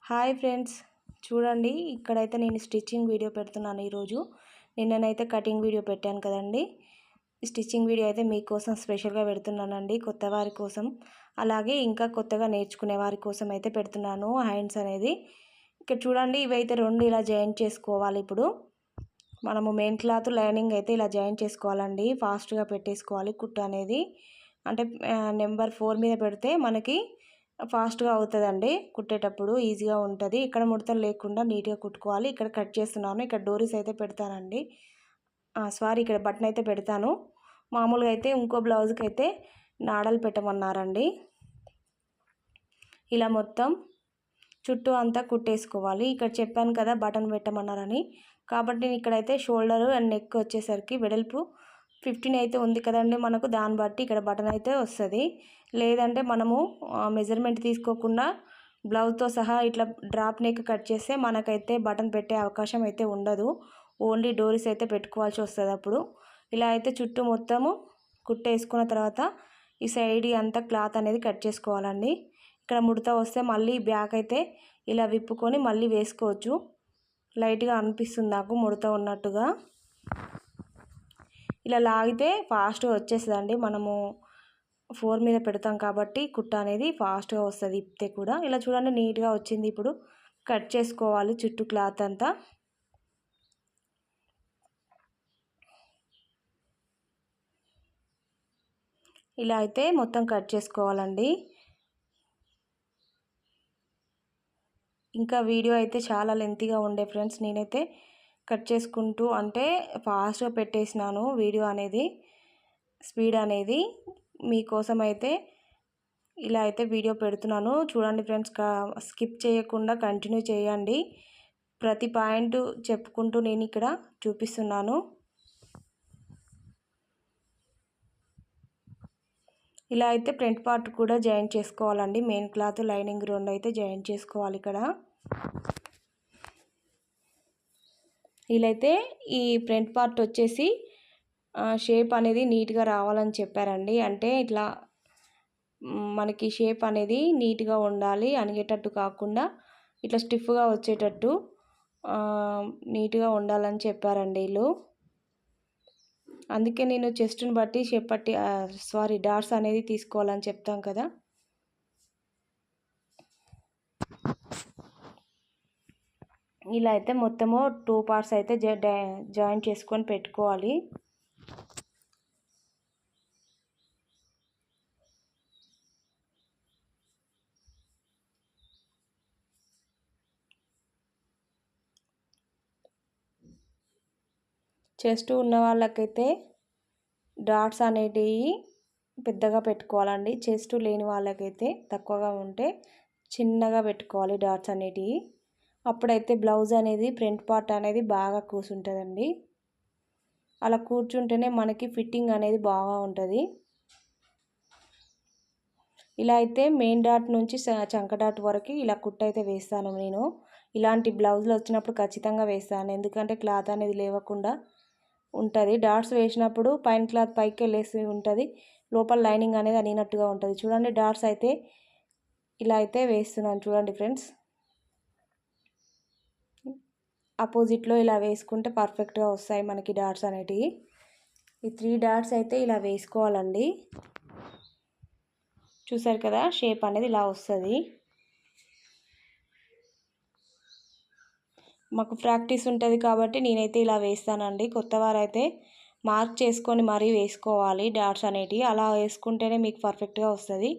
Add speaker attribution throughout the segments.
Speaker 1: Hi friends, చూడండి ఇక్కడైతే నేను స్టిచ్చింగ్ వీడియో పెడుతున్నాను ఈరోజు. నిన్ననైతే కటింగ్ వీడియో పెట్టాను కదండి. స్టిచ్చింగ్ వీడియో అయితే మీకోసం స్పెషల్గా పెడుతున్నానండి, కొత్త వారి కోసం, అలాగే ఇంకా కొత్తగా నేర్చుకునే వారి కోసం అయితే పెడుతున్నాను హ్యాండ్స్ అనేది. ఇక్కడ చూడండి, ఇవైతే రెండు ఇలా జాయింట్ చేసుకోవాలి. ఇప్పుడు మనము మెయిన్ క్లాత్ లైనింగ్ అయితే ఇలా జాయింట్ చేసుకోవాలండి. ఫాస్ట్గా పెట్టేసుకోవాలి కుట్టు అనేది. అంటే నెంబర్ 4 మీద పెడితే మనకి ఫాస్ట్గా అవుతుందండి, కుట్టేటప్పుడు ఈజీగా ఉంటుంది. ఇక్కడ ముడతలు లేకుండా నీట్గా కుట్టుకోవాలి. ఇక్కడ కట్ చేస్తున్నాను, ఇక్కడ డోరీస్ అయితే పెడతానండి. సారీ, ఇక్కడ బటన్ అయితే పెడతాను. మామూలుగా అయితే ఇంకో బ్లౌజ్కి అయితే నాడలు పెట్టమన్నారండి. ఇలా మొత్తం చుట్టూ అంతా కుట్టేసుకోవాలి. ఇక్కడ చెప్పాను కదా బటన్ పెట్టమన్నారని, కాబట్టి నేను ఇక్కడైతే షోల్డర్ అండ్ నెక్ వచ్చేసరికి వెడల్పు 15 అయితే ఉంది కదండి మనకు, దాన్ని బట్టి ఇక్కడ బటన్ అయితే వస్తుంది. లేదంటే మనము మెజర్మెంట్ తీసుకోకుండా బ్లౌజ్తో సహా ఇట్లా డ్రాప్ నెక్ కట్ చేస్తే మనకైతే బటన్ పెట్టే అవకాశం అయితే ఉండదు. ఓన్లీ డోరీస్ అయితే పెట్టుకోవాల్సి వస్తుంది. అప్పుడు ఇలా అయితే చుట్టూ మొత్తము కుట్టేసుకున్న తర్వాత ఈ సైడ్ అంతా క్లాత్ అనేది కట్ చేసుకోవాలండి. ఇక్కడ ముడత వస్తే మళ్ళీ బ్యాక్ అయితే ఇలా విప్పుకొని మళ్ళీ వేసుకోవచ్చు. లైట్గా అనిపిస్తుంది నాకు ముడత ఉన్నట్టుగా. ఇలా లాగితే ఫాస్ట్గా వచ్చేస్తుందండి. మనము 4 మీద పెడతాం కాబట్టి కుట్ట అనేది ఫాస్ట్గా వస్తుంది. ఇప్పితే కూడా ఇలా చూడండి, నీట్గా వచ్చింది. ఇప్పుడు కట్ చేసుకోవాలి చుట్టూ క్లాత్ అంతా. ఇలా అయితే మొత్తం కట్ చేసుకోవాలండి. ఇంకా వీడియో అయితే చాలా లెంతీగా ఉండే ఫ్రెండ్స్, నేనైతే కట్ చేసుకుంటూ అంటే ఫాస్ట్గా పెట్టేసినాను వీడియో అనేది, స్పీడ్ అనేది మీకోసం అయితే ఇలా అయితే వీడియో పెడుతున్నాను. చూడండి ఫ్రెండ్స్, స్కిప్ చేయకుండా కంటిన్యూ చేయండి. ప్రతి పాయింట్ చెప్పుకుంటూ నేను ఇక్కడ చూపిస్తున్నాను. ఇలా అయితే ఫ్రంట్ పార్ట్ కూడా జాయింట్ చేసుకోవాలండి. మెయిన్ క్లాత్ లైనింగ్ రెండు అయితే జాయింట్ చేసుకోవాలి. ఇక్కడ ఇలా అయితే ఈ ఫ్రంట్ పార్ట్ వచ్చేసి షేప్ అనేది నీట్గా రావాలని చెప్పారండి. అంటే ఇట్లా మనకి షేప్ అనేది నీట్గా ఉండాలి, అనిగేటట్టు కాకుండా ఇట్లా స్టిఫ్గా వచ్చేటట్టు నీట్గా ఉండాలని చెప్పారండి వీళ్ళు. అందుకే నేను చెస్ట్ని బట్టి షేప్ బట్టి డాట్స్ అనేది తీసుకోవాలని చెప్తాం కదా. ఇలా అయితే మొత్తము 2 పార్ట్స్ అయితే జాయిన్ చేసుకొని పెట్టుకోవాలి. చెస్ట్ ఉన్న వాళ్ళకైతే డాట్స్ అనేటివి పెద్దగా పెట్టుకోవాలండి. చెస్ట్ లేని వాళ్ళకైతే తక్కువగా ఉంటే చిన్నగా పెట్టుకోవాలి డాట్స్ అనేటివి. అప్పుడైతే బ్లౌజ్ అనేది ఫ్రంట్ పార్ట్ అనేది బాగా కూర్చుంటుందండి. అలా కూర్చుంటేనే మనకి ఫిట్టింగ్ అనేది బాగా ఉంటుంది. ఇలా అయితే మెయిన్ డాట్ నుంచి చంక డాట్ వరకు ఇలా కుట్టు అయితే వేస్తాను నేను. ఇలాంటి బ్లౌజులు వచ్చినప్పుడు ఖచ్చితంగా వేస్తాను, ఎందుకంటే క్లాత్ అనేది లేవకుండా ఉంటుంది. డాట్స్ వేసినప్పుడు పైన క్లాత్ పైకి వెళ్ళేసి ఉంటుంది, లోపల లైనింగ్ అనేది అనినట్టుగా ఉంటుంది. చూడండి, డాట్స్ అయితే ఇలా అయితే వేస్తున్నాను. చూడండి ఫ్రెండ్స్, ఆపోజిట్లో ఇలా వేసుకుంటే పర్ఫెక్ట్గా వస్తాయి మనకి డాట్స్ అనేటివి. ఈ 3 డాట్స్ అయితే ఇలా వేసుకోవాలండి. చూసారు కదా, షేప్ అనేది ఇలా వస్తుంది. మాకు ప్రాక్టీస్ ఉంటుంది కాబట్టి నేనైతే ఇలా వేస్తానండి. కొత్త వారైతే మార్క్ చేసుకొని మరీ వేసుకోవాలి డాట్స్ అనేటివి. అలా వేసుకుంటేనే మీకు పర్ఫెక్ట్గా వస్తుంది.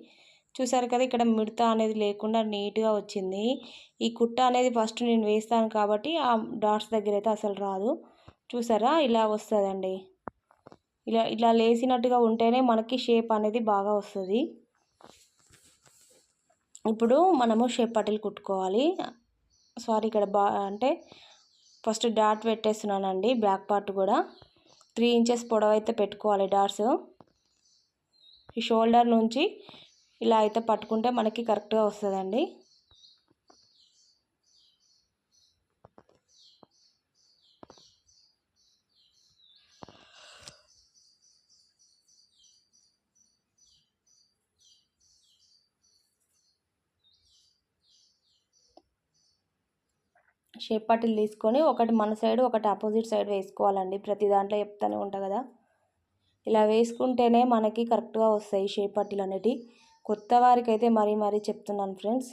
Speaker 1: చూసారు కదా, ఇక్కడ మిడత అనేది లేకుండా నీట్గా వచ్చింది. ఈ కుట్ట అనేది ఫస్ట్ నేను వేస్తాను కాబట్టి ఆ డాట్స్ దగ్గర అయితే అసలు రాదు. చూసారా, ఇలా వస్తుందండి. ఇలా లేసినట్టుగా ఉంటేనే మనకి షేప్ అనేది బాగా వస్తుంది. ఇప్పుడు మనము షేప్ పట్టీలు కుట్టుకోవాలి. ఇక్కడ అంటే ఫస్ట్ డాట్ పెట్టేస్తున్నానండి. బ్యాక్ పార్ట్ కూడా 3 ఇంచెస్ పొడవు అయితే పెట్టుకోవాలి డాట్స్. ఈ షోల్డర్ నుంచి ఇలా అయితే పట్టుకుంటే మనకి కరెక్ట్గా వస్తుందండి. షేప్ పట్టీలు తీసుకొని ఒకటి మన సైడ్ ఒకటి ఆపోజిట్ సైడ్ వేసుకోవాలండి. ప్రతి దాంట్లో చెప్తానే ఉంటా కదా, ఇలా వేసుకుంటేనే మనకి కరెక్ట్గా వస్తాయి షేప్ పట్టీలు అనేటివి. కొత్త వారికి అయితే మరీ చెప్తున్నాను ఫ్రెండ్స్,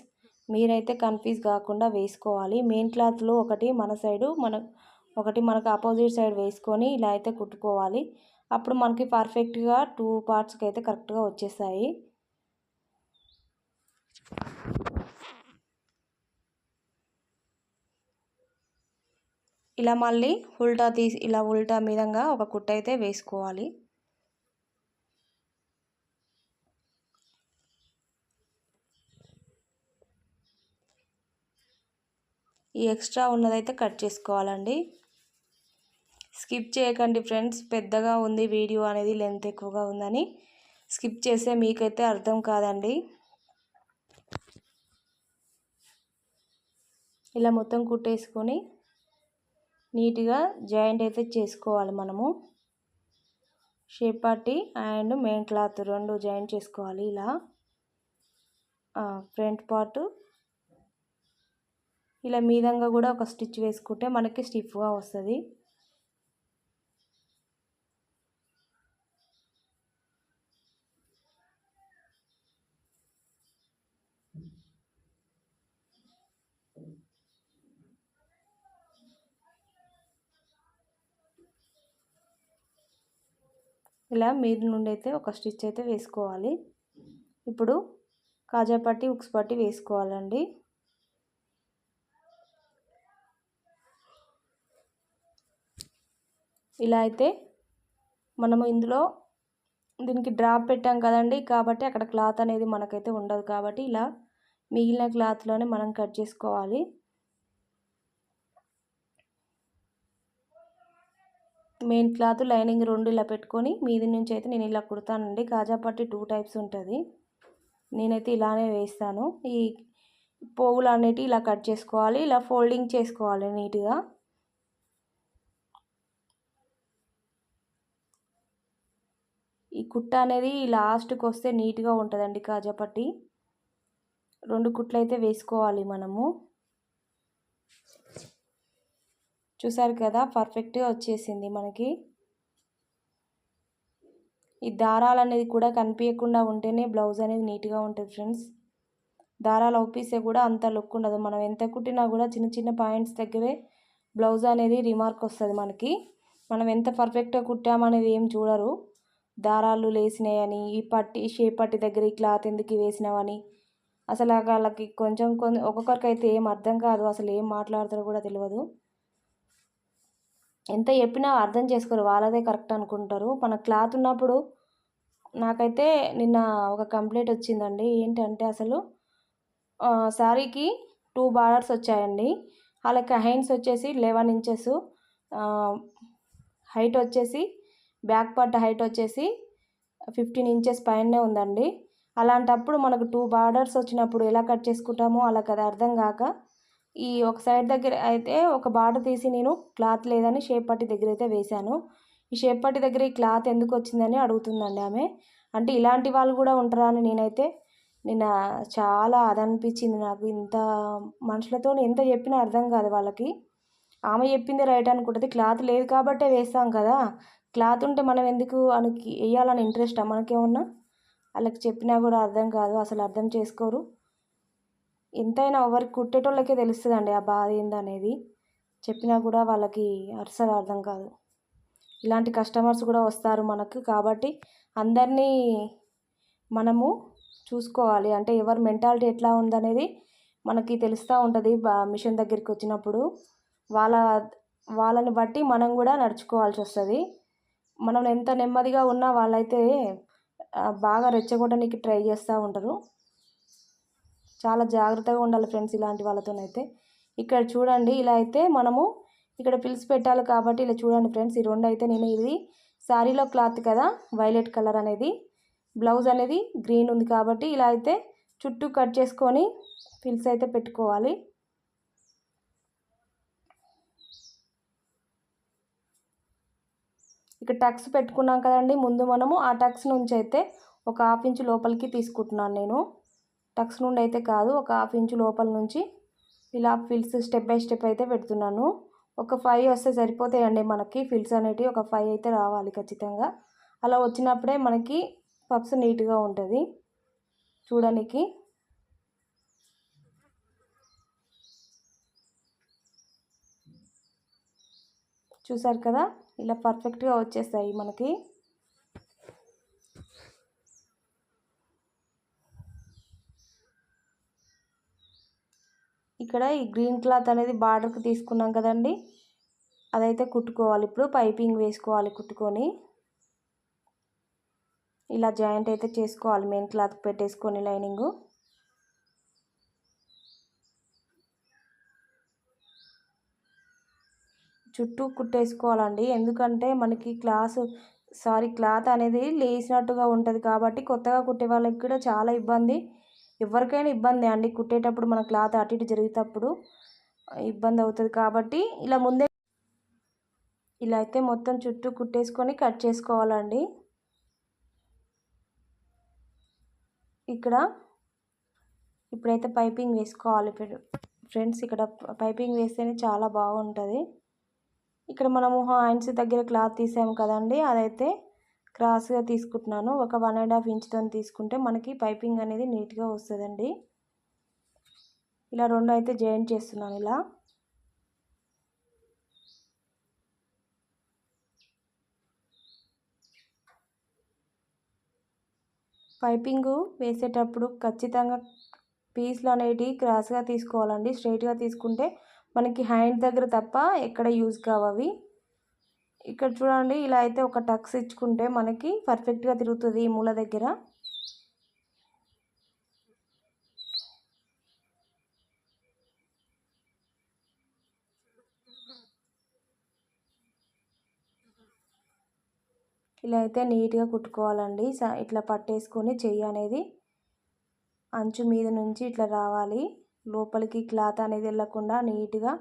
Speaker 1: మీరైతే కన్ఫ్యూజ్ కాకుండా వేసుకోవాలి. మెయిన్ క్లాత్లో ఒకటి మన సైడు ఒకటి మనకు ఆపోజిట్ సైడ్ వేసుకొని ఇలా అయితే కుట్టుకోవాలి. అప్పుడు మనకి పర్ఫెక్ట్గా 2 పార్ట్స్కి అయితే కరెక్ట్గా వచ్చేస్తాయి. ఇలా మళ్ళీ ఇలా ఉల్టా మీదంగా ఒక కుట్ట అయితే వేసుకోవాలి. ఈ ఎక్స్ట్రా ఉన్నదైతే కట్ చేసుకోవాలండి. స్కిప్ చేయకండి ఫ్రెండ్స్, పెద్దగా ఉంది వీడియో అనేది, లెంత్ ఎక్కువగా ఉందని స్కిప్ చేస్తే మీకైతే అర్థం కాదండి. ఇలా మొత్తం కుట్టేసుకొని నీట్గా జాయింట్ అయితే చేసుకోవాలి. మనము షేప్ పట్టీ అండ్ మెయిన్ క్లాత్ రెండు జాయింట్ చేసుకోవాలి. ఇలా ఫ్రంట్ పార్ట్ ఇలా మీదంగా కూడా ఒక స్టిచ్ వేసుకుంటే మనకి స్టిఫ్గా వస్తుంది. ఇలా మీద నుండి అయితే ఒక స్టిచ్ అయితే వేసుకోవాలి. ఇప్పుడు కాజా పట్టీ ఉక్స్ పట్టీ వేసుకోవాలండి. ఇలా అయితే మనము ఇందులో దీనికి డ్రాప్ పెట్టాం కదండి, కాబట్టి అక్కడ క్లాత్ అనేది మనకైతే ఉండదు. కాబట్టి ఇలా మిగిలిన క్లాత్లోనే మనం కట్ చేసుకోవాలి. మెయిన్ క్లాత్ లైనింగ్ రెండు ఇలా పెట్టుకొని మీది నుంచి అయితే నేను ఇలా కుడతానండి. కాజా పట్టీ 2 టైప్స్ ఉంటుంది, నేనైతే ఇలానే వేస్తాను. ఈ పోగులు అనేటివి ఇలా కట్ చేసుకోవాలి, ఇలా ఫోల్డింగ్ చేసుకోవాలి నీట్గా. ఈ కుట్ట అనేది లాస్ట్కి వస్తే నీట్గా ఉంటుందండి. కాజా పట్టీ 2 కుట్లు అయితే వేసుకోవాలి మనము. చూసారు కదా, పర్ఫెక్ట్గా వచ్చేసింది మనకి. ఈ దారాలు అనేది కూడా కనిపించకుండా ఉంటేనే బ్లౌజ్ అనేది నీట్గా ఉంటుంది ఫ్రెండ్స్. దారాలు ఒప్పిస్తే కూడా అంత లుక్ ఉండదు. మనం ఎంత కుట్టినా కూడా చిన్న చిన్న పాయింట్స్ దగ్గరే బ్లౌజ్ అనేది రిమార్క్ వస్తుంది మనకి. మనం ఎంత పర్ఫెక్ట్గా కుట్టామనేది ఏం చూడరు. దారాలు లేసినాయని, ఈ షేప్ పట్టీ దగ్గర ఈ క్లాత్ ఎందుకు వేసినావని, అసలు వాళ్ళకి కొంచెం ఒక్కొక్కరికి అయితే ఏం అర్థం కాదు, అసలు ఏం మాట్లాడతారో కూడా తెలియదు. ఎంత చెప్పినా అర్థం చేసుకోరు, వాళ్ళదే కరెక్ట్ అనుకుంటారు. మన క్లాత్ ఉన్నప్పుడు నాకైతే నిన్న ఒక కంప్లైంట్ వచ్చిందండి. ఏంటంటే అసలు శారీకి 2 బార్డర్స్ వచ్చాయండి. వాళ్ళకి హ్యాండ్స్ వచ్చేసి 11 ఇంచెస్, హైట్ వచ్చేసి బ్యాక్ పార్ట్ హైట్ వచ్చేసి 15 ఇంచెస్ పైనే ఉందండి. అలాంటప్పుడు మనకు 2 బార్డర్స్ వచ్చినప్పుడు ఎలా కట్ చేసుకుంటామో వాళ్ళకి అది అర్థం కాక ఈ ఒక సైడ్ దగ్గర అయితే ఒక బార్డర్ తీసి నేను క్లాత్ లేదని షేప్ పట్టీ దగ్గర అయితే వేశాను. ఈ షేప్ పట్టీ దగ్గర ఈ క్లాత్ ఎందుకు వచ్చిందని అడుగుతుందండి ఆమె. అంటే ఇలాంటి వాళ్ళు కూడా ఉంటారా అని నేనైతే నిన్న చాలా అదనిపించింది నాకు. ఇంత మనుషులతో ఎంత చెప్పినా అర్థం కాదు వాళ్ళకి. ఆమె చెప్పింది రైట్ అనుకుంటుంది. క్లాత్ లేదు కాబట్టే వేస్తాం కదా, క్లాత్ ఉంటే మనం ఎందుకు వాళ్ళకి వేయాలని ఇంట్రెస్టా మనకేమన్నా? వాళ్ళకి చెప్పినా కూడా అర్థం కాదు, అసలు అర్థం చేసుకోరు. ఎంతైనా ఎవరికి కుట్టేటోళ్ళకే తెలుస్తుందండి ఆ బాధ ఏందనేది. చెప్పినా కూడా వాళ్ళకి అస్సలు అర్థం కాదు. ఇలాంటి కస్టమర్స్ కూడా వస్తారు మనకు. కాబట్టి అందరినీ మనము చూసుకోవాలి. అంటే ఎవరి మెంటాలిటీ ఎట్లా ఉందనేది మనకి తెలుస్తూ ఉంటుంది మిషన్ దగ్గరికి వచ్చినప్పుడు. వాళ్ళని బట్టి మనం కూడా నడుచుకోవాల్సి వస్తుంది. మనం ఎంత నెమ్మదిగా ఉన్నా వాళ్ళైతే బాగా రెచ్చగొట్టడానికి ట్రై చేస్తూ ఉంటారు. చాలా జాగ్రత్తగా ఉండాలి ఫ్రెండ్స్ ఇలాంటి వాళ్ళతోనైతే. ఇక్కడ చూడండి, ఇలా అయితే మనము ఇక్కడ పిలిచి పెట్టాలి కాబట్టి ఇలా చూడండి ఫ్రెండ్స్. ఈ రెండు అయితే నేను ఇది శారీలో క్లాత్ కదా, వైలెట్ కలర్ అనేది, బ్లౌజ్ అనేది గ్రీన్ ఉంది కాబట్టి ఇలా అయితే చుట్టూ కట్ చేసుకొని పిల్స్ అయితే పెట్టుకోవాలి. ఇక్కడ టక్స్ పెట్టుకున్నాం కదండి ముందు మనము, ఆ టక్స్ నుంచి అయితే ఒక 1/2 ఇంచు లోపలికి తీసుకుంటున్నాను నేను. టక్స్ నుండి అయితే కాదు, ఒక 1/2 ఇంచు లోపల నుంచి ఇలా ఫిల్స్ స్టెప్ బై స్టెప్ అయితే పెడుతున్నాను. ఒక 5 వస్తే సరిపోతాయండి మనకి. ఫిల్స్ అనేటివి ఒక 5 అయితే రావాలి ఖచ్చితంగా. అలా వచ్చినప్పుడే మనకి పప్స్ నీట్గా ఉంటుంది చూడడానికి. చూసారు కదా, ఇలా పర్ఫెక్ట్గా వచ్చేస్తాయి మనకి. ఇక్కడ ఈ గ్రీన్ క్లాత్ అనేది బార్డర్కి తీసుకున్నాం కదండి, అదైతే కుట్టుకోవాలి. ఇప్పుడు పైపింగ్ వేసుకోవాలి. కుట్టుకొని ఇలా జాయింట్ అయితే చేసుకోవాలి. మెయిన్ క్లాత్ పెట్టేసుకొని లైనింగు చుట్టూ కుట్టేసుకోవాలండి. ఎందుకంటే మనకి క్లాత్ అనేది లేసినట్టుగా ఉంటుంది కాబట్టి కొత్తగా కుట్టే వాళ్ళకి కూడా చాలా ఇబ్బంది. ఎవరికైనా ఇబ్బంది అండి కుట్టేటప్పుడు. మన క్లాత్ అటు ఇటు జరిగేటప్పుడు ఇబ్బంది అవుతుంది కాబట్టి ఇలా అయితే మొత్తం చుట్టూ కుట్టేసుకొని కట్ చేసుకోవాలండి. ఇప్పుడైతే పైపింగ్ వేసుకోవాలి ఫ్రెండ్స్. ఇక్కడ పైపింగ్ వేస్తేనే చాలా బాగుంటుంది. ఇక్కడ మనము హ్యాండ్స్ దగ్గర క్లాత్ తీసాము కదండి, అదైతే క్రాస్గా తీసుకుంటున్నాను. ఒక 1.5 ఇంచ్తో తీసుకుంటే మనకి పైపింగ్ అనేది నీట్గా వస్తుందండి. ఇలా రెండు అయితే జాయింట్ చేస్తున్నాను. ఇలా పైపింగు వేసేటప్పుడు ఖచ్చితంగా పీస్లు అనేటివి క్రాస్గా తీసుకోవాలండి. స్ట్రైట్గా తీసుకుంటే మనకి హ్యాండ్ దగ్గర తప్ప ఎక్కడ యూజ్ కావవి. ఇక్కడ చూడండి, ఇలా అయితే ఒక టక్స్ ఇచ్చుకుంటే మనకి పర్ఫెక్ట్గా తిరుగుతుంది ఈ మూల దగ్గర. ఇలా అయితే నీట్గా కుట్టుకోవాలండి. ఇట్లా పట్టేసుకొని చెయ్యి అనేది అంచు మీద నుంచి ఇట్లా రావాలి. లోపలికి క్లాత్ అనేది వెళ్ళకుండా నీట్గా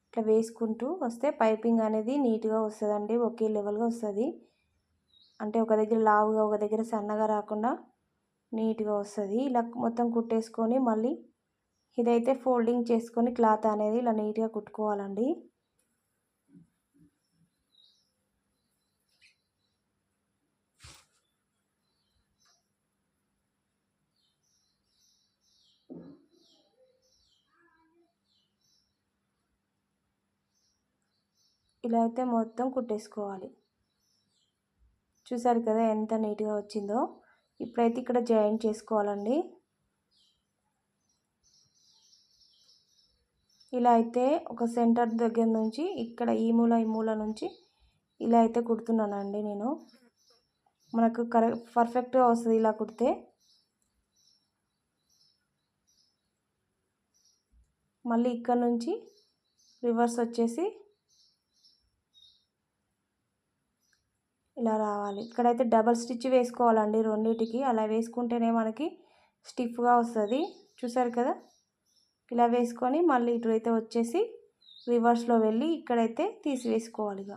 Speaker 1: ఇట్లా వేసుకుంటూ వస్తే పైపింగ్ అనేది నీట్గా వస్తుందండి. ఒకే లెవెల్గా వస్తుంది. అంటే ఒక దగ్గర లావుగా ఒక దగ్గర సన్నగా రాకుండా నీట్గా వస్తుంది. ఇలా మొత్తం కుట్టేసుకొని మళ్ళీ ఇదైతే ఫోల్డింగ్ చేసుకొని క్లాత్ అనేది ఇలా నీట్గా కుట్టుకోవాలండి. ఇలా అయితే మొత్తం కుట్టేసుకోవాలి. చూసారు కదా ఎంత నీట్గా వచ్చిందో. ఇప్పుడైతే ఇక్కడ జాయింట్ చేసుకోవాలండి. ఇలా అయితే ఒక సెంటర్ దగ్గర నుంచి ఇక్కడ ఈ మూల నుంచి ఇలా అయితే కుడుతున్నానండి నేను. మనకు పర్ఫెక్ట్గా వస్తుంది ఇలా కుడితే. మళ్ళీ ఇక్కడ నుంచి రివర్స్ వచ్చేసి ఇలా రావాలి. ఇక్కడైతే డబల్ స్టిచ్ వేసుకోవాలండి రెండింటికి. అలా వేసుకుంటేనే మనకి స్టిఫ్గా వస్తుంది. చూసారు కదా, ఇలా వేసుకొని మళ్ళీ ఇటు అయితే వచ్చేసి రివర్స్లో వెళ్ళి ఇక్కడైతే తీసివేసుకోవాలి. ఇక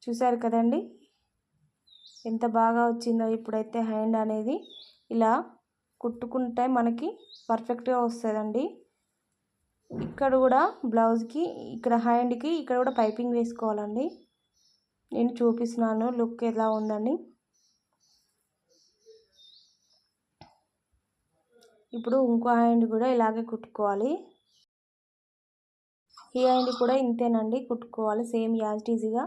Speaker 1: చూసారు కదండి ఎంత బాగా వచ్చిందో. ఇప్పుడైతే హ్యాండ్ అనేది ఇలా కుట్టుకుంటే మనకి పర్ఫెక్ట్గా వస్తుందండి. ఇక్కడ కూడా బ్లౌజ్కి ఇక్కడ హ్యాండ్కి ఇక్కడ కూడా పైపింగ్ వేసుకోవాలండి. నేను చూపిస్తున్నాను లుక్ ఎలా ఉందని. ఇప్పుడు ఇంకో హ్యాండ్ కూడా ఇలాగే కుట్టుకోవాలి. ఈ హ్యాండ్ కూడా ఇంతేనండి కుట్టుకోవాలి. సేమ్ యాజ్ ఈజీగా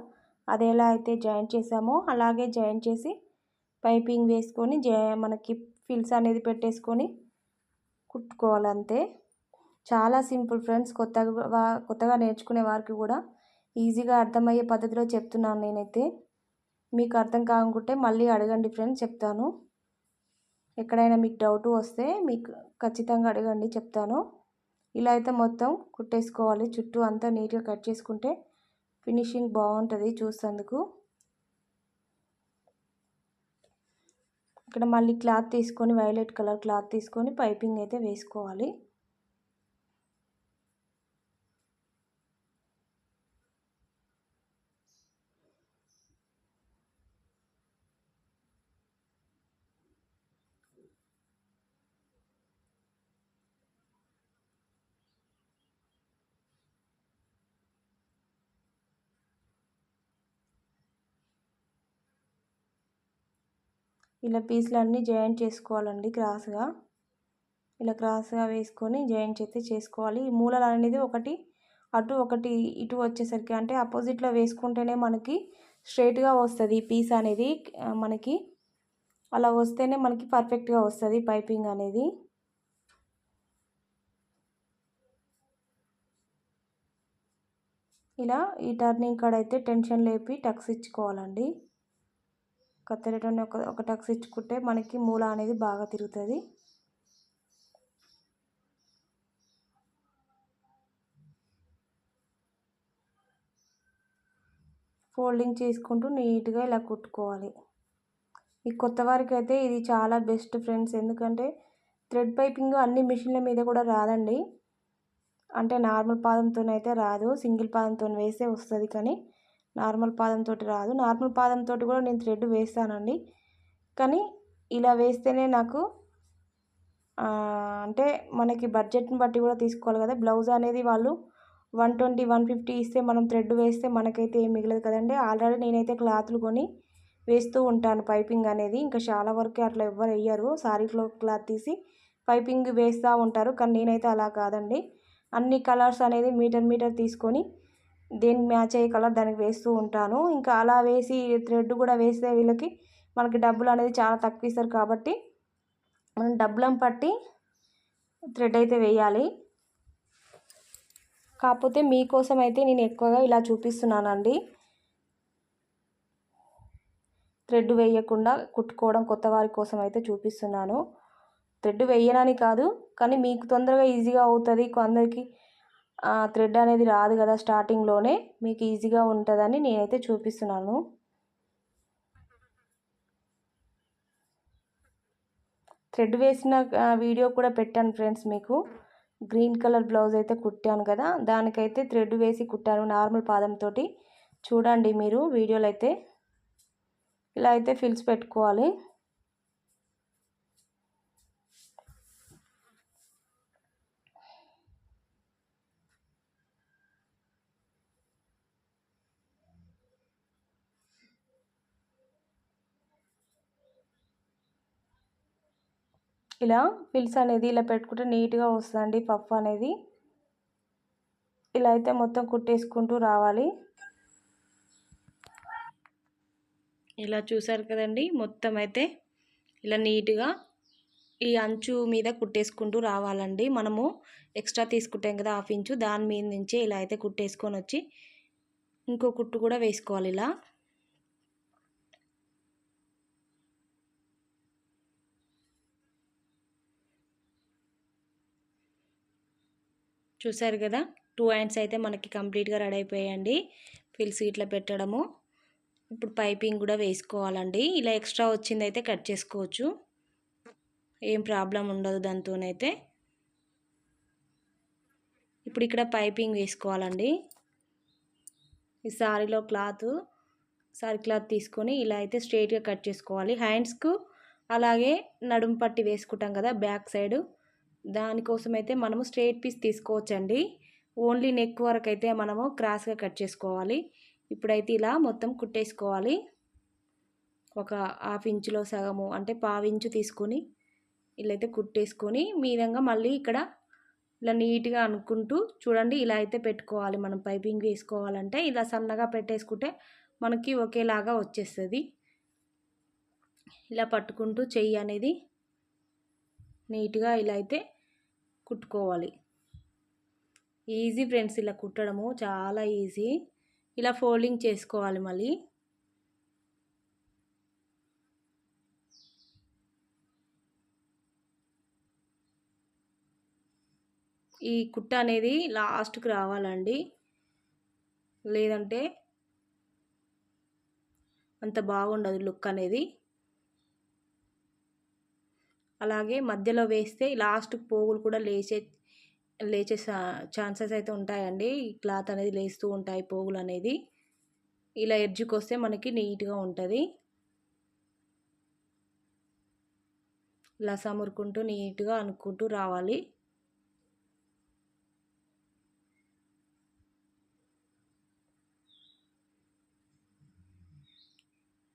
Speaker 1: అది ఎలా అయితే జాయింట్ చేసామో అలాగే జాయింట్ చేసి పైపింగ్ వేసుకొని మనకి ఫిల్స్ అనేది పెట్టేసుకొని కుట్టుకోవాలి అంతే. చాలా సింపుల్ ఫ్రెండ్స్. కొత్తగా నేర్చుకునే వారికి కూడా ఈజీగా అర్థమయ్యే పద్ధతిలో చెప్తున్నాను నేనైతే. మీకు అర్థం కాకుంటే మళ్ళీ అడగండి ఫ్రెండ్స్, చెప్తాను. ఎక్కడైనా మీకు డౌట్ వస్తే మీకు ఖచ్చితంగా అడగండి, చెప్తాను. ఇలా అయితే మొత్తం కుట్టేసుకోవాలి. చుట్టూ అంతా నీట్గా కట్ చేసుకుంటే ఫినిషింగ్ బాగుంటుంది చూసేందుకు. ఇక్కడ మళ్ళీ క్లాత్ తీసుకొని వైలెట్ కలర్ క్లాత్ తీసుకొని పైపింగ్ అయితే వేసుకోవాలి. ఇలా పీసులన్నీ జాయింట్ చేసుకోవాలండి క్రాస్గా. ఇలా క్రాస్గా వేసుకొని జాయింట్ అయితే చేసుకోవాలి. ఈ మూలలు అనేది ఒకటి అటు ఒకటి ఇటు వచ్చేసరికి అంటే ఆపోజిట్లో వేసుకుంటేనే మనకి స్ట్రైట్గా వస్తుంది ఈ పీస్ అనేది మనకి. అలా వస్తేనే మనకి పర్ఫెక్ట్గా వస్తుంది పైపింగ్ అనేది. ఇలా ఈ టర్నింగ్ కాడ అయితే టెన్షన్ లేపి టక్స్ ఇచ్చుకోవాలండి. కత్తెరతోనే ఒక టక్స్ ఇచ్చుకుంటే మనకి మూల అనేది బాగా తిరుగుతుంది. ఫోల్డింగ్ చేసుకుంటూ నీట్గా ఇలా కుట్టుకోవాలి. ఈ కొత్త వారికి అయితే ఇది చాలా బెస్ట్ ఫ్రెండ్స్. ఎందుకంటే థ్రెడ్ పైపింగ్ అన్ని మిషన్ల మీద కూడా రాదండి. అంటే నార్మల్ పాదంతోనైతే రాదు, సింగిల్ పాదంతో వేస్తే వస్తుంది, కానీ నార్మల్ పాదంతో రాదు. నార్మల్ పాదంతో కూడా నేను థ్రెడ్ వేస్తానండి, కానీ ఇలా వేస్తేనే నాకు అంటే మనకి బడ్జెట్ని బట్టి కూడా తీసుకోవాలి కదా. బ్లౌజ్ అనేది వాళ్ళు 120 150 ఇస్తే మనం థ్రెడ్ వేస్తే మనకైతే ఏం మిగలదు కదండి. ఆల్రెడీ నేనైతే క్లాత్లు కొని వేస్తూ ఉంటాను పైపింగ్ అనేది. ఇంకా చాలా వరకు అట్లా ఎవ్వరు వేయరు, సారీలో క్లాత్ తీసి పైపింగ్ వేస్తూ ఉంటారు, కానీ నేనైతే అలా కాదండి. అన్ని కలర్స్ అనేది మీటర్ తీసుకొని దేనికి మ్యాచ్ అయ్యే కలర్ దానికి వేస్తూ ఉంటాను. ఇంకా అలా వేసి థ్రెడ్ కూడా వేస్తే వీళ్ళకి మనకి డబ్బులు అనేది చాలా తక్కువ ఇస్తారు, కాబట్టి మనం డబ్బులను పట్టి థ్రెడ్ అయితే వేయాలి. కాకపోతే మీకోసం అయితే నేను ఎక్కువగా ఇలా చూపిస్తున్నానండి. థ్రెడ్ వేయకుండా కుట్టుకోవడం కొత్త వారి కోసం అయితే చూపిస్తున్నాను. థ్రెడ్ వేయనని కాదు, కానీ మీకు తొందరగా ఈజీగా అవుతుంది. కొందరికి థ్రెడ్ అనేది రాదు కదా స్టార్టింగ్లోనే, మీకు ఈజీగా ఉంటుందని నేనైతే చూపిస్తున్నాను. థ్రెడ్ వేసిన వీడియో కూడా పెట్టాను ఫ్రెండ్స్ మీకు. గ్రీన్ కలర్ బ్లౌజ్ అయితే కుట్టాను కదా, దానికైతే థ్రెడ్ వేసి కుట్టాను నార్మల్ పాదంతో. చూడండి మీరు వీడియోలో అయితే. ఇలా అయితే ఫిల్స్ పెట్టుకోవాలి. ఇలా ఫిల్స్ అనేది ఇలా పెట్టుకుంటే నీట్గా వస్తుందండి పఫ్ అనేది. ఇలా అయితే మొత్తం కుట్టేసుకుంటూ రావాలి. ఇలా చూసారు కదండి, మొత్తం అయితే ఇలా నీట్గా ఈ అంచు మీద కుట్టేసుకుంటూ రావాలండి. మనము ఎక్స్ట్రా తీసుకుంటాం కదా 1/2 ఇంచు, దాని మీద నుంచే ఇలా అయితే కుట్టేసుకొని వచ్చి ఇంకో కుట్టు కూడా వేసుకోవాలి. ఇలా చూసారు కదా, 2 హ్యాండ్స్ అయితే మనకి కంప్లీట్గా రెడీ అయిపోయాయండి. ఫిల్స్ ఇట్లా పెట్టడము. ఇప్పుడు పైపింగ్ కూడా వేసుకోవాలండి. ఇలా ఎక్స్ట్రా వచ్చింది అయితే కట్ చేసుకోవచ్చు, ఏం ప్రాబ్లం ఉండదు దాంతోనైతే. ఇప్పుడు ఇక్కడ పైపింగ్ వేసుకోవాలండి. ఈ సారీ క్లాత్ తీసుకొని ఇలా అయితే స్ట్రైట్గా కట్ చేసుకోవాలి. హ్యాండ్స్కు అలాగే నడుము పట్టి వేసుకుంటాం కదా బ్యాక్ సైడ్, దానికోసం అయితే మనము స్ట్రైట్ పీస్ తీసుకోవచ్చండి. ఓన్లీ నెక్ వరకు అయితే మనము క్రాస్గా కట్ చేసుకోవాలి. ఇప్పుడైతే ఇలా మొత్తం కుట్టేసుకోవాలి. ఒక 1/2 ఇంచులో సగము అంటే 1/4 ఇంచు తీసుకొని ఇలా అయితే కుట్టేసుకొని మీదంగా మళ్ళీ ఇక్కడ ఇలా నీట్గా అనుకుంటూ చూడండి ఇలా అయితే పెట్టుకోవాలి. మనం పైపింగ్ వేసుకోవాలంటే ఇలా సన్నగా పెట్టేసుకుంటే మనకి ఒకేలాగా వచ్చేస్తుంది. ఇలా పట్టుకుంటూ చెయ్యి అనేది నీట్గా ఇలా అయితే కుట్టుకోవాలి. ఈజీ ఫ్రెండ్స్, ఇలా కుట్టడము చాలా ఈజీ. ఇలా ఫోల్డింగ్ చేసుకోవాలి. మళ్ళీ ఈ కుట్ట అనేది లాస్ట్కి రావాలండి, లేదంటే అంత బాగుండదు లుక్ అనేది. అలాగే మధ్యలో వేస్తే లాస్ట్కి పోగులు కూడా లేచే ఛాన్సెస్ అయితే ఉంటాయండి. ఈ క్లాత్ అనేది లేస్తూ ఉంటాయి పోగులు అనేది. ఇలా ఎడ్జ్కి వస్తే మనకి నీట్గా ఉంటుంది. ఇలా సమురుకుంటూ నీట్గా అనుకుంటూ రావాలి.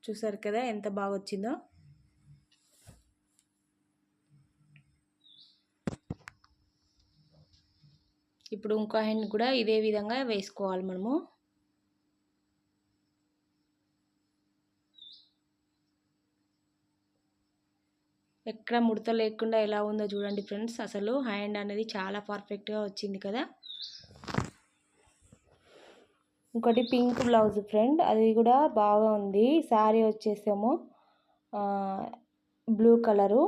Speaker 1: చూసారు కదా ఎంత బాగా వచ్చిందో. ఇప్పుడు ఇంకో హ్యాండ్ కూడా ఇదే విధంగా వేసుకోవాలి మనము. ఎక్కడ ముడత లేకుండా ఎలా ఉందో చూడండి ఫ్రెండ్స్. అసలు హ్యాండ్ అనేది చాలా పర్ఫెక్ట్గా వచ్చింది కదా. ఇంకోటి పింక్ బ్లౌజ్ ఫ్రెండ్, అది కూడా బాగా ఉంది. శారీ వచ్చేసేమో blue colour,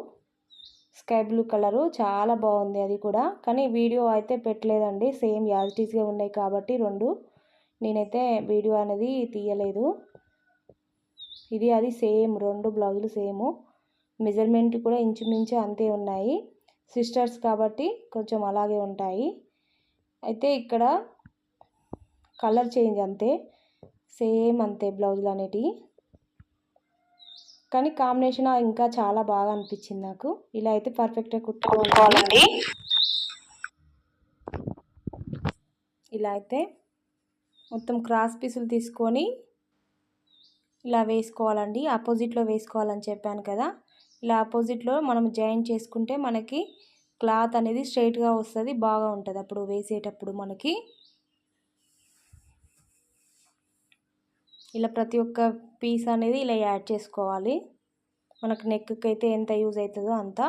Speaker 1: sky blue colour, చాలా బాగుంది అది కూడా. కానీ వీడియో అయితే పెట్టలేదండి, సేమ్ యాజ్ ఇట్ ఈస్గా ఉన్నాయి కాబట్టి రెండు. నేనైతే వీడియో అనేది తీయలేదు. ఇది అది సేమ్, రెండు బ్లౌజులు సేము. మెజర్మెంట్ కూడా ఇంచుమించు అంతే ఉన్నాయి. సిస్టర్స్ కాబట్టి కొంచెం అలాగే ఉంటాయి. అయితే ఇక్కడ కలర్ చేంజ్ అంతే, సేమ్ అంతే బ్లౌజులు అనేటివి. కానీ కాంబినేషన్ ఇంకా చాలా బాగా అనిపించింది నాకు. ఇలా అయితే పర్ఫెక్ట్గా కుట్టుకోవాలండి. ఇలా అయితే మొత్తం క్రాస్ పీసులు తీసుకొని ఇలా వేసుకోవాలండి. ఆపోజిట్లో వేసుకోవాలని చెప్పాను కదా. ఇలా ఆపోజిట్లో మనం జాయిన్ చేసుకుంటే మనకి క్లాత్ అనేది స్ట్రైట్గా వస్తుంది, బాగా ఉంటుంది అప్పుడు వేసేటప్పుడు మనకి. ఇలా ప్రతి ఒక్క పీస్ అనేది ఇలా యాడ్ చేసుకోవాలి. మనకు నెక్కి అయితే ఎంత యూజ్ అవుతుందో అంత,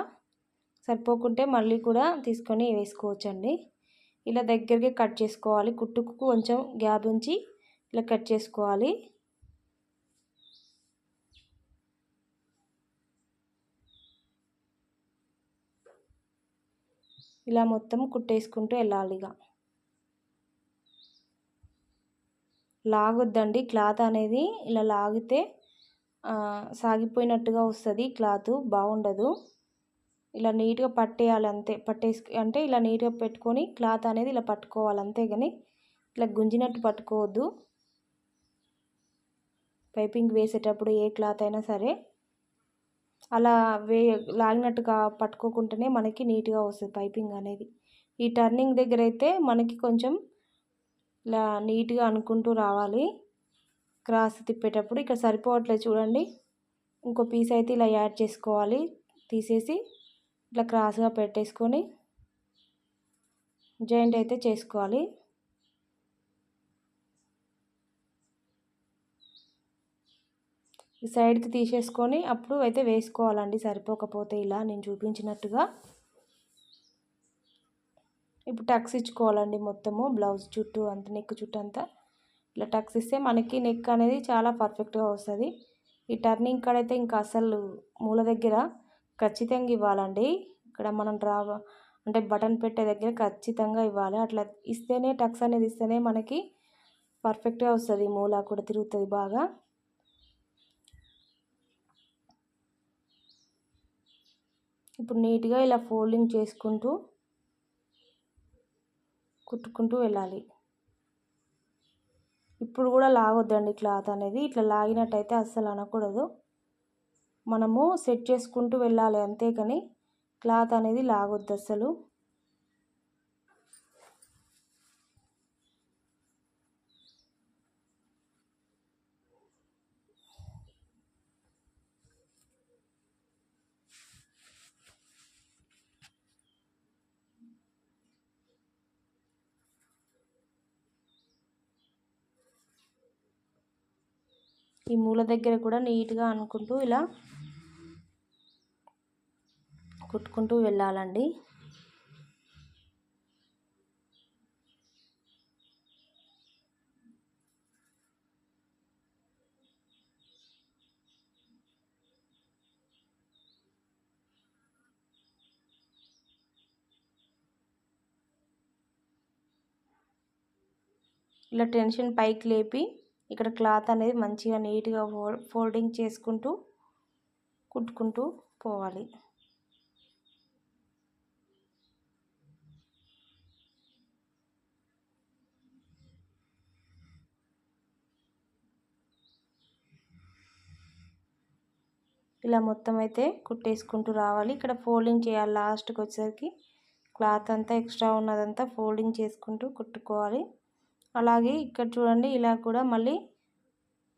Speaker 1: సరిపోకుంటే మళ్ళీ కూడా తీసుకొని వేసుకోవచ్చండి. ఇలా దగ్గరికి కట్ చేసుకోవాలి, కుట్టుకు కొంచెం గ్యాప్ ఉంచి ఇలా కట్ చేసుకోవాలి. ఇలా మొత్తం కుట్టేసుకుంటూ వెళ్ళాలి. ఇక లాగొద్దండి క్లాత్ అనేది. ఇలా లాగితే సాగిపోయినట్టుగా వస్తుంది క్లాత్, బాగుండదు. ఇలా నీట్గా పట్టేయాలి అంతే. అంటే ఇలా నీట్గా పెట్టుకొని క్లాత్ అనేది ఇలా పట్టుకోవాలి అంతే, కానీ ఇట్లా గుంజినట్టు పట్టుకోవద్దు. పైపింగ్ వేసేటప్పుడు ఏ క్లాత్ అయినా సరే అలా లాగినట్టుగా పట్టుకోకుండానే మనకి నీట్గా వస్తుంది పైపింగ్ అనేది. ఈ టర్నింగ్ దగ్గర అయితే మనకి కొంచెం ఇలా నీట్గా అనుకుంటూ రావాలి క్రాస్ తిప్పేటప్పుడు. ఇక్కడ సరిపోవట్లేదు చూడండి, ఇంకో పీస్ అయితే ఇలా యాడ్ చేసుకోవాలి. తీసేసి ఇట్లా క్రాస్గా పెట్టేసుకొని జాయింట్ అయితే చేసుకోవాలి. ఈ సైడ్కి తీసేసుకొని అప్పుడు అయితే వేసుకోవాలండి, సరిపోకపోతే ఇలా నేను చూపించినట్టుగా. ఇప్పుడు టక్స్ ఇచ్చుకోవాలండి మొత్తము బ్లౌజ్ చుట్టూ అంతా, నెక్ చుట్టూ అంతా ఇలా టక్స్ ఇస్తే మనకి నెక్ అనేది చాలా పర్ఫెక్ట్గా వస్తుంది. ఈ టర్నింగ్ కాడైతే ఇంకా అసలు మూల దగ్గర ఖచ్చితంగా ఇవ్వాలండి. ఇక్కడ మనం అంటే బటన్ పెట్టే దగ్గర ఖచ్చితంగా ఇవ్వాలి. అట్లా ఇస్తేనే, టక్స్ అనేది ఇస్తేనే మనకి పర్ఫెక్ట్గా వస్తుంది. మూల కూడా తిరుగుతుంది బాగా. ఇప్పుడు నీట్గా ఇలా ఫోల్డింగ్ చేసుకుంటూ కుట్టుకుంటూ వెళ్ళాలి. ఇప్పుడు కూడా లాగొద్దండి క్లాత్ అనేది. ఇట్లా లాగినట్టయితే అస్సలు అనకూడదు, మనము సెట్ చేసుకుంటూ వెళ్ళాలి అంతేకాని క్లాత్ అనేది లాగొద్దు అస్సలు. ఈ మూల దగ్గర కూడా నీట్గా అనుకుంటూ ఇలా కుట్టుకుంటూ వెళ్ళాలండి. ఇలా టెన్షన్ పైకి లేపి ఇక్కడ క్లాత్ అనేది మంచిగా నీట్గా ఫోల్డింగ్ చేసుకుంటూ కుట్టుకుంటూ పోవాలి. ఇలా మొత్తం అయితే కుట్టేసుకుంటూ రావాలి. ఇక్కడ ఫోల్డింగ్ చేయాలి లాస్ట్కి వచ్చేసరికి. క్లాత్ అంతా ఎక్స్ట్రా ఉన్నదంతా ఫోల్డింగ్ చేసుకుంటూ కుట్టుకోవాలి. అలాగే ఇక్కడ చూడండి, ఇలా కూడా మళ్ళీ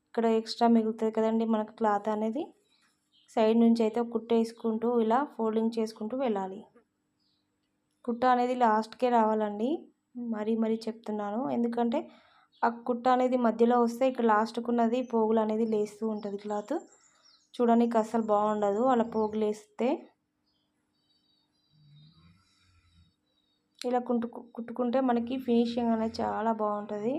Speaker 1: ఇక్కడ ఎక్స్ట్రా మిగులుతుంది కదండి మనకు క్లాత్ అనేది, సైడ్ నుంచి అయితే కుట్టేసుకుంటూ ఇలా ఫోల్డింగ్ చేసుకుంటూ వెళ్ళాలి. కుట్ట అనేది లాస్ట్కే రావాలండి. మరీ చెప్తున్నాను. ఎందుకంటే ఆ కుట్ట అనేది మధ్యలో వస్తే ఇక్కడ లాస్ట్‌కున్నది పోగులు అనేది లేస్తూ ఉంటుంది క్లాత్. చూడడానికి అస్సలు బాగుండదు అలా పోగులు వేస్తే. ఇలా కుట్టుకుంటే మనకి ఫినిషింగ్ అనేది చాలా బాగుంటుంది.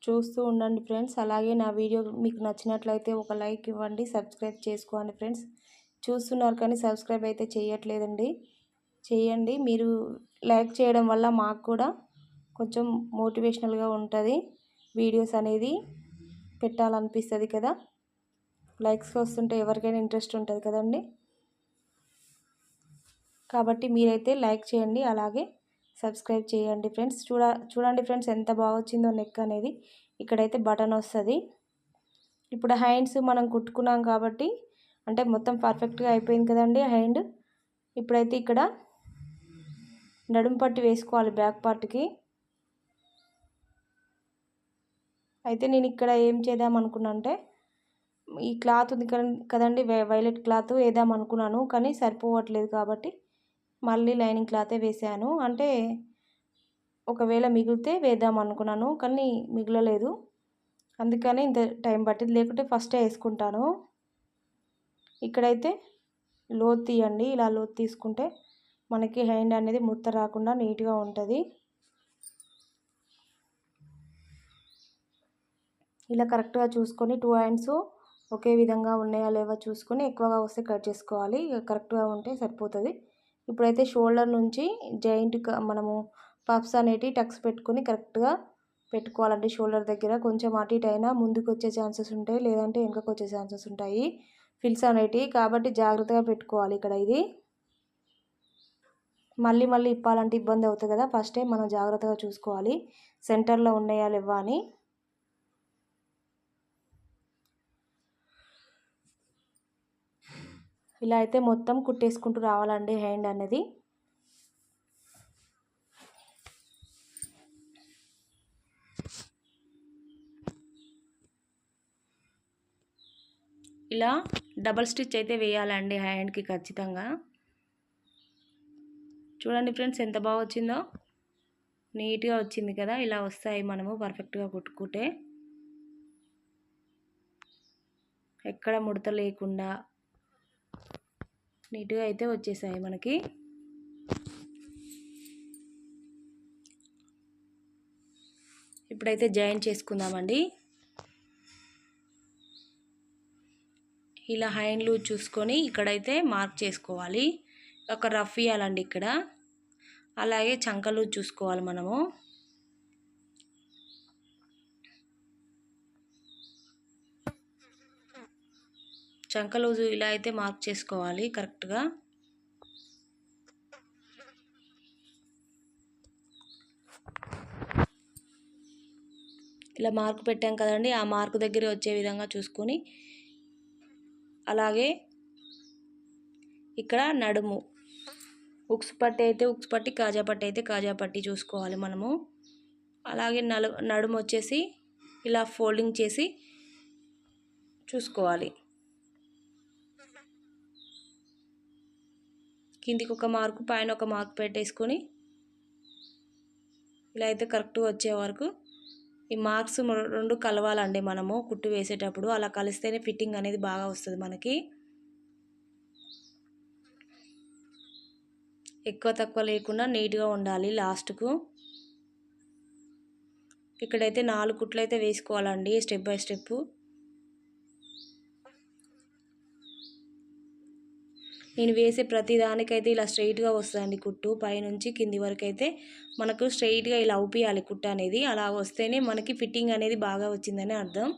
Speaker 1: చూస్తూ ఉండండి ఫ్రెండ్స్. అలాగే నా వీడియో మీకు నచ్చినట్లయితే ఒక లైక్ ఇవ్వండి, సబ్స్క్రైబ్ చేసుకోండి ఫ్రెండ్స్. చూస్తున్నారు కానీ సబ్స్క్రైబ్ అయితే చేయట్లేదండి, చేయండి. మీరు లైక్ చేయడం వల్ల మాకు కూడా కొంచెం మోటివేషనల్గా ఉంటుంది, వీడియోస్ అనేది పెట్టాలనిపిస్తుంది కదా. లైక్స్ వస్తుంటే ఎవరికైనా ఇంట్రెస్ట్ ఉంటుంది కదండి. కాబట్టి మీరైతే లైక్ చేయండి, అలాగే సబ్స్క్రైబ్ చేయండి ఫ్రెండ్స్. చూడండి ఫ్రెండ్స్ ఎంత బాగా వచ్చిందో నెక్ అనేది. ఇక్కడైతే బటన్ వస్తుంది. ఇప్పుడు హ్యాండ్స్ మనం కుట్టుకున్నాం కాబట్టి అంటే మొత్తం పర్ఫెక్ట్గా అయిపోయింది కదండి హ్యాండ్. ఇప్పుడైతే ఇక్కడ నడుము పట్టి వేసుకోవాలి బ్యాక్ పార్ట్కి. అయితే నేను ఇక్కడ ఏం చేద్దాం అనుకున్నా అంటే ఈ క్లాత్ ఉంది కదండి, వైలెట్ క్లాత్ వేద్దాం అనుకున్నాను కానీ సరిపోవట్లేదు కాబట్టి మళ్ళీ లైనింగ్ క్లాతే వేసాను. అంటే ఒకవేళ మిగిలితే వేద్దాం అనుకున్నాను కానీ మిగలలేదు, అందుకని ఇంత టైం పట్టింది. లేకుంటే ఫస్టే వేసుకుంటాను. ఇక్కడైతే లోతు తీయండి, ఇలా లోతు తీసుకుంటే మనకి హ్యాండ్ అనేది ముడత రాకుండా నీట్గా ఉంటుంది. ఇలా కరెక్ట్గా చూసుకొని 2 హ్యాండ్స్ ఒకే విధంగా ఉన్నాయా లేవా చూసుకొని ఎక్కువగా వస్తే కట్ చేసుకోవాలి, కరెక్ట్గా ఉంటే సరిపోతుంది. ఇప్పుడైతే షోల్డర్ నుంచి జాయింట్ మనము పఫ్స్ అనేటివి టక్స్ పెట్టుకొని కరెక్ట్గా పెట్టుకోవాలండి. షోల్డర్ దగ్గర కొంచెం అటు ఇటు అయినా ముందుకు వచ్చే ఛాన్సెస్ ఉంటాయి, లేదంటే వెనుకకు వచ్చే ఛాన్సెస్ ఉంటాయి ఫిల్స్ అనేటివి. కాబట్టి జాగ్రత్తగా పెట్టుకోవాలి. ఇక్కడ ఇది మళ్ళీ ఇప్పాలంటే ఇబ్బంది అవుతుంది కదా, ఫస్టే మనం జాగ్రత్తగా చూసుకోవాలి సెంటర్లో ఉన్నాయా లేవా అని. ఇలా అయితే మొత్తం కుట్టేసుకుంటూ రావాలండి హ్యాండ్ అనేది. ఇలా డబల్ స్టిచ్ అయితే వేయాలండి హ్యాండ్కి ఖచ్చితంగా. చూడండి ఫ్రెండ్స్ ఎంత బాగా వచ్చిందో, నీట్గా వచ్చింది కదా. ఇలా వస్తాయి మనము పర్ఫెక్ట్గా కుట్టుకుంటే, ఎక్కడ ముడత లేకుండా నీట్గా అయితే వచ్చేసాయి మనకి. ఇప్పుడైతే జాయిన్ చేసుకుందామండి. ఇలా హ్యాండ్ లూజ్ చూసుకొని ఇక్కడైతే మార్క్ చేసుకోవాలి, ఒక రఫ్ ఇవ్వాలండి ఇక్కడ. అలాగే చంక లూజ్ చూసుకోవాలి మనము. చంక లూజు ఇలా అయితే మార్క్ చేసుకోవాలి కరెక్ట్గా. ఇలా మార్క్ పెట్టాం కదండి, ఆ మార్క్ దగ్గర వచ్చే విధంగా చూసుకొని, అలాగే ఇక్కడ నడుము ఉక్స్ పట్టి అయితే ఉక్స్ పట్టి, కాజా పట్టి అయితే కాజా పట్టి చూసుకోవాలి మనము. అలాగే నడుము వచ్చేసి ఇలా ఫోల్డింగ్ చేసి చూసుకోవాలి. కిందికి ఒక మార్కు పైన ఒక మార్క్ పెట్టేసుకొని ఇలా అయితే కరెక్ట్గా వచ్చే వరకు ఈ మార్క్స్ రెండు కలవాలండి మనము కుట్టు వేసేటప్పుడు. అలా కలిస్తేనే ఫిట్టింగ్ అనేది బాగా వస్తుంది మనకి. ఎక్కువ తక్కువ లేకుండా నీట్గా ఉండాలి లాస్ట్కు. ఇక్కడైతే 4 కుట్లు అయితే వేసుకోవాలండి స్టెప్ బై స్టెప్. నేను వేసే ప్రతి దానికైతే ఇలా స్ట్రైట్గా వస్తుందండి కుట్టు, పైనుంచి కింది వరకు అయితే మనకు స్ట్రైట్గా ఇలా ఊపియాలి కుట్టు అనేది. అలా వస్తేనే మనకి ఫిట్టింగ్ అనేది బాగా వచ్చిందని అర్థం.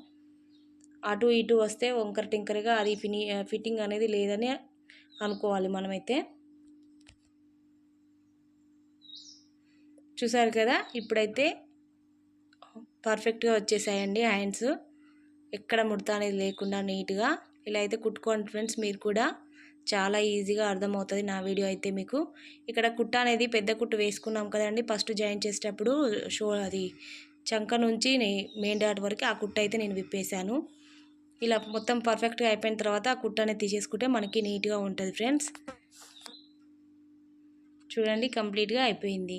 Speaker 1: అటు ఇటు వస్తే వంకర టింకరగా అది ఫిట్టింగ్ అనేది లేదని అనుకోవాలి మనమైతే. చూసారు కదా, ఇప్పుడైతే పర్ఫెక్ట్గా వచ్చేసాయండి హ్యాండ్స్, ఎక్కడ ముడత అనేది లేకుండా నీట్గా. ఇలా అయితే కుట్టుకోండి ఫ్రెండ్స్ మీరు కూడా. చాలా ఈజీగా అర్థమవుతుంది నా వీడియో అయితే మీకు. ఇక్కడ కుట్ట అనేది పెద్ద కుట్టు వేసుకున్నాం కదండి ఫస్ట్ జాయిన్ చేసేటప్పుడు. అది చంక నుంచి మెయిన్ డాట్ వరకు ఆ కుట్ట అయితే నేను విప్పేశాను. ఇలా మొత్తం పర్ఫెక్ట్గా అయిపోయిన తర్వాత ఆ కుట్ట అనేది తీసేసుకుంటే మనకి నీట్గా ఉంటుంది ఫ్రెండ్స్. చూడండి కంప్లీట్గా అయిపోయింది.